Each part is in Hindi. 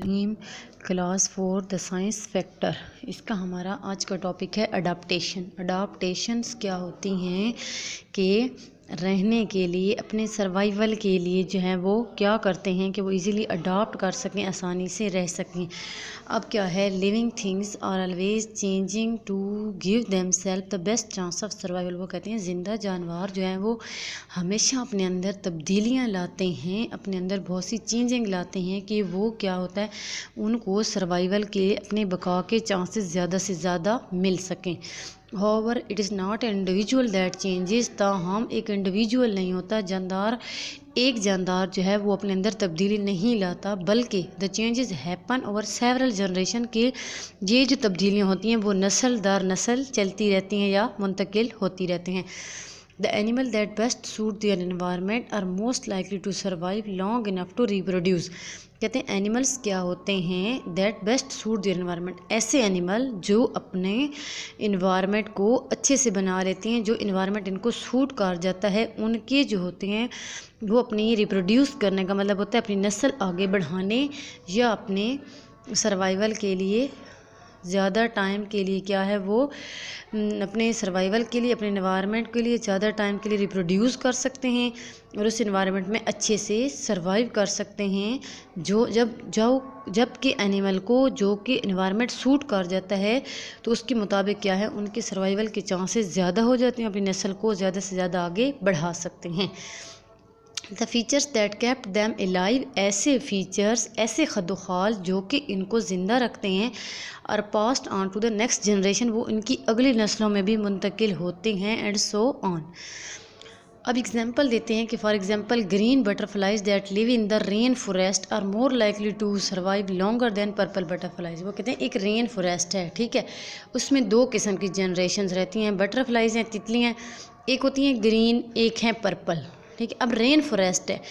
Rahim. Class 4 the science factor, इसका हमारा आज का टॉपिक है अडाप्टेशन। अडाप्टेशंस क्या होती हैं कि रहने के लिए, अपने सर्वाइवल के लिए जो है वो क्या करते हैं कि वो इजीली अडॉप्ट कर सकें, आसानी से रह सकें। अब क्या है, living things are always changing to give them self the best chance of survival. वो कहते हैं ज़िंदा जानवर जो हैं वो हमेशा अपने अंदर तब्दीलियाँ लाते हैं, अपने अंदर बहुत सी चेंजिंग लाते हैं कि वो क्या होता है, उनको सर्वाइवल के, अपने बका के चांसेस ज़्यादा से ज़्यादा मिल सकें। However, it is not an individual that changes। ताहम एक इंडिविजुअल नहीं होता, जानदार, एक जानदार जो है वो अपने अंदर तब्दीली नहीं लाता, बल्कि the changes happen over several generation के ये जो तब्दीलियाँ होती हैं वो नस्ल दर नस्ल चलती रहती हैं या मुंतकिल होती रहती हैं। The animal that best suit their environment are most likely to survive long enough to reproduce। कहते हैं एनिमल्स क्या होते हैं, that best suit their environment, ऐसे एनिमल जो अपने इन्वायरमेंट को अच्छे से बना लेते हैं, जो इन्वायरमेंट इनको सूट कर जाता है, उनके जो होते हैं वो अपनी रिप्रोड्यूस करने का मतलब होता है अपनी नस्ल आगे बढ़ाने या अपने सर्वाइवल के लिए ज़्यादा टाइम के लिए क्या है वो अपने सर्वाइवल के लिए, अपने इन्वायरमेंट के लिए ज़्यादा टाइम के लिए रिप्रोड्यूस कर सकते हैं और उस इन्वायरमेंट में अच्छे से सर्वाइव कर सकते हैं। जबकि एनिमल को जो कि इन्वायरमेंट सूट कर जाता है तो उसके मुताबिक क्या है, उनके सर्वाइवल के चांसेस ज़्यादा हो जाते हैं, अपनी नस्ल को ज़्यादा से ज़्यादा आगे बढ़ा सकते हैं। The features that kept them alive, ऐसे फीचर्स, ऐसे खदोखाल जो कि इनको ज़िंदा रखते हैं, और passed on to the next generation, वो इनकी अगली नस्लों में भी मुंतकिल होते हैं, एंड सो ऑन। अब एग्जांपल देते हैं कि for example green butterflies that live in the rain forest are more likely to survive longer than purple butterflies. वो कहते हैं एक रेन फॉरेस्ट है, ठीक है, उसमें दो किस्म की जनरेशन्स रहती हैं, बटरफ्लाइज हैं, तितलियाँ, एक होती हैं ग्रीन, एक हैं पर्पल, ठीक है। अब रेन फॉरेस्ट है,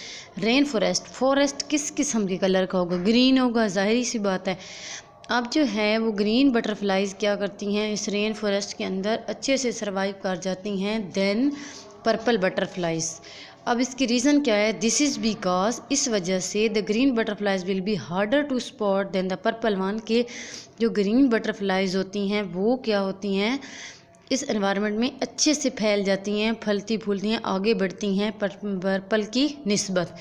रेन फॉरेस्ट किस किस्म के कलर का होगा, ग्रीन होगा, जाहिर सी बात है। अब जो है वो ग्रीन बटरफ्लाइज क्या करती हैं, इस रेन फॉरेस्ट के अंदर अच्छे से सर्वाइव कर जाती हैं देन पर्पल बटरफ्लाइज। अब इसकी रीज़न क्या है, दिस इज़ बिकॉज, इस वजह से the green butterflies will be harder to spot than the purple one, के जो ग्रीन बटरफ्लाइज होती हैं वो क्या होती हैं, इस एनवायरनमेंट में अच्छे से फैल जाती हैं, फलती फूलती हैं, आगे बढ़ती हैं पर्पल की निस्बत।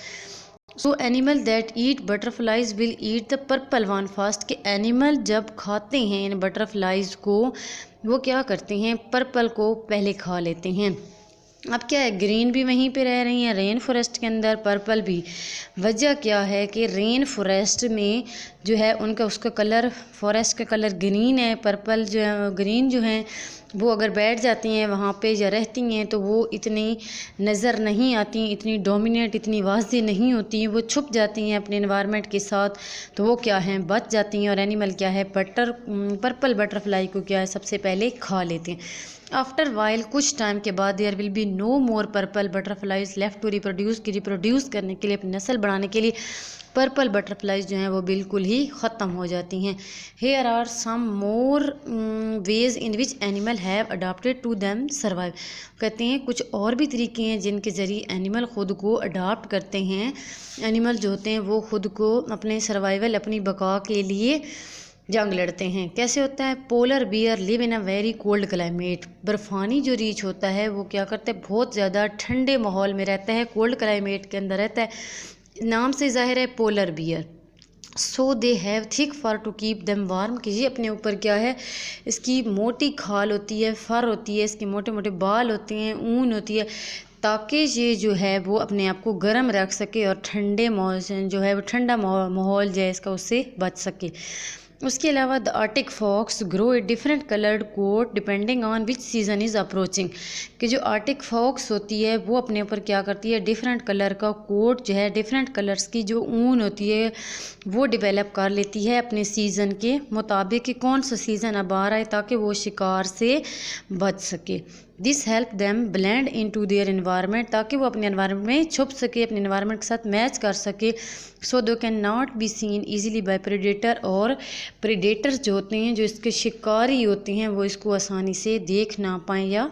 So animal that eat butterflies will eat the purple one fast, के एनिमल जब खाते हैं इन बटरफ्लाइज को वो क्या करते हैं, पर्पल को पहले खा लेते हैं। अब क्या है, ग्रीन भी वहीं पे रह रही हैं रेन फॉरेस्ट के अंदर, पर्पल भी। वजह क्या है कि रेन फॉरेस्ट में जो है उनका उसका कलर, फॉरेस्ट का कलर ग्रीन है, पर्पल जो है ग्रीन जो है वो अगर बैठ जाती हैं वहाँ पे या रहती हैं तो वो इतनी नज़र नहीं आती, इतनी डोमिनेट, इतनी वाज़ेह नहीं होती हैं, वो छुप जाती हैं अपने एनवायरनमेंट के साथ, तो वो क्या है बच जाती हैं, और एनिमल क्या है पर्पल बटरफ्लाई को क्या है सबसे पहले खा लेते हैं। आफ्टर वाइल, कुछ टाइम के बाद, there will be no more purple butterflies left to reproduce, की रिप्रोड्यूस करने के लिए, अपनी नस्ल बढ़ाने के लिए पर्पल बटरफ्लाइज जो हैं वो बिल्कुल ही ख़त्म हो जाती हैं। Here are some more ways in which animal have adapted to them survive. कहते हैं कुछ और भी तरीके हैं जिनके ज़रिए एनिमल ख़ुद को अडाप्ट करते हैं, एनिमल जो होते हैं वो ख़ुद को अपने सर्वाइवल, अपनी बका के लिए जंग लड़ते हैं। कैसे होता है, polar bear live in a very cold climate, बर्फ़ानी जो रीछ होता है वो क्या करता है, बहुत ज़्यादा ठंडे माहौल में रहता है, कोल्ड क्लाइमेट के अंदर रहता है, नाम से ज़ाहिर है polar bear. So they have thick fur to keep them warm, कि ये अपने ऊपर क्या है, इसकी मोटी खाल होती है, फर होती है, इसके मोटे मोटे बाल होते हैं, ऊन होती है, ताकि ये जो है वो अपने आप को गर्म रख सके और ठंडे मौसम जो है वो ठंडा माहौल जो है इसका उससे बच सके। उसके अलावा the arctic fox grow a different coloured coat depending on which season is approaching, कि जो आर्टिक फॉक्स होती है वो अपने ऊपर क्या करती है, डिफरेंट कलर का कोट जो है, डिफरेंट कलर्स की जो ऊन होती है वो डेवलप कर लेती है अपने सीज़न के मुताबिक कि कौन सा सीज़न अब आ रहा है, ताकि वो शिकार से बच सके। This help them blend in to their environment, ताकि वो अपने इन्वायरमेंट में छुप सके, अपने इन्वायरमेंट के साथ मैच कर सके। So though can not be seen easily by predator, और प्रेडेटर्स जो होते हैं, जो इसके शिकारी होते हैं, वो इसको आसानी से देख ना पाएँ या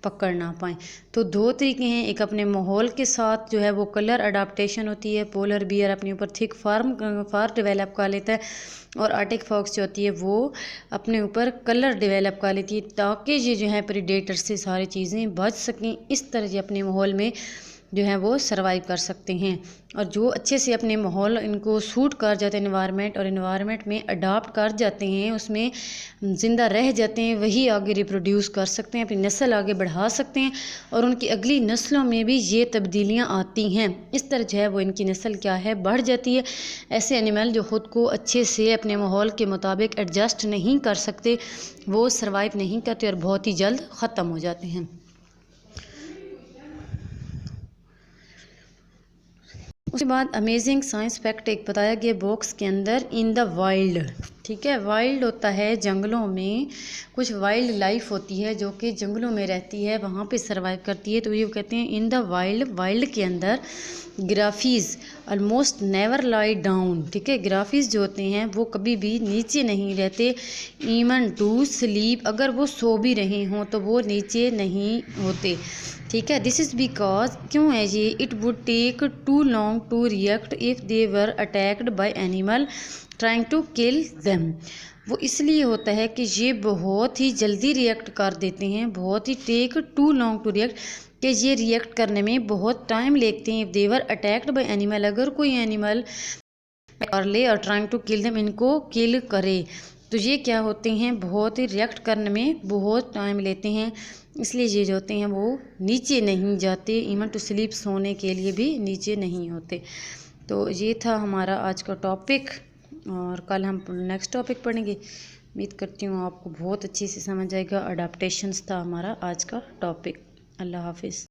पकड़ ना पाएँ। तो 2 तरीके हैं, एक अपने माहौल के साथ जो है वो कलर अडाप्टेशन होती है, पोलर बियर अपने ऊपर थिक फार डेवलप कर लेता है, और आर्टिक फॉक्स जो होती है वो अपने ऊपर कलर डेवलप कर लेती है, ताकि ये जो है प्रीडेटर से सारी चीज़ें बच सकें। इस तरह ये अपने माहौल में जो है वो सर्वाइव कर सकते हैं। और जो अच्छे से अपने माहौल इनको सूट कर जाते हैं एनवायरनमेंट, और एनवायरनमेंट में अडाप्ट कर जाते हैं, उसमें ज़िंदा रह जाते हैं, वही आगे रिप्रोड्यूस कर सकते हैं, अपनी नस्ल आगे बढ़ा सकते हैं, और उनकी अगली नस्लों में भी ये तब्दीलियाँ आती हैं। इस तरह जो है वो इनकी नस्ल क्या है बढ़ जाती है। ऐसे एनिमल जो ख़ुद को अच्छे से अपने माहौल के मुताबिक एडजस्ट नहीं कर सकते, वो सर्वाइव नहीं करते और बहुत ही जल्द ख़त्म हो जाते हैं। उसके बाद अमेजिंग साइंस फैक्ट एक बताया गया बॉक्स के अंदर, इन द वाइल्ड। ठीक है, वाइल्ड होता है जंगलों में, कुछ वाइल्ड लाइफ होती है जो कि जंगलों में रहती है, वहाँ पे सर्वाइव करती है। तो ये कहते हैं इन द वाइल्ड, वाइल्ड के अंदर ग्राफीज ऑलमोस्ट नेवर लाई डाउन। ठीक है, ग्राफीज जो होते हैं वो कभी भी नीचे नहीं रहते, इवन टू स्लीप, अगर वो सो भी रहे हों तो वो नीचे नहीं होते। ठीक है, दिस इज़ बिकॉज, क्यों है ये, it would take too long to react if they were attacked by animal trying to kill them. वो इसलिए होता है कि ये बहुत ही जल्दी रिएक्ट कर देते हैं, बहुत ही take too long to react, कि ये रिएक्ट करने में बहुत टाइम लेते हैं। If they were attacked by animal, अगर कोई एनिमल कर ले और ट्राइंग टू किल देम, इनको किल करे, तो ये क्या होते हैं, बहुत ही रिएक्ट करने में बहुत टाइम लेते हैं, इसलिए ये जो होते हैं वो नीचे नहीं जाते, इवन टू स्लीप, सोने के लिए भी नीचे नहीं होते। तो ये था हमारा आज का टॉपिक, और कल हम नेक्स्ट टॉपिक पढ़ेंगे। उम्मीद करती हूँ आपको बहुत अच्छी से समझ आएगा। अडाप्टेशंस था हमारा आज का टॉपिक। अल्लाह हाफिज़।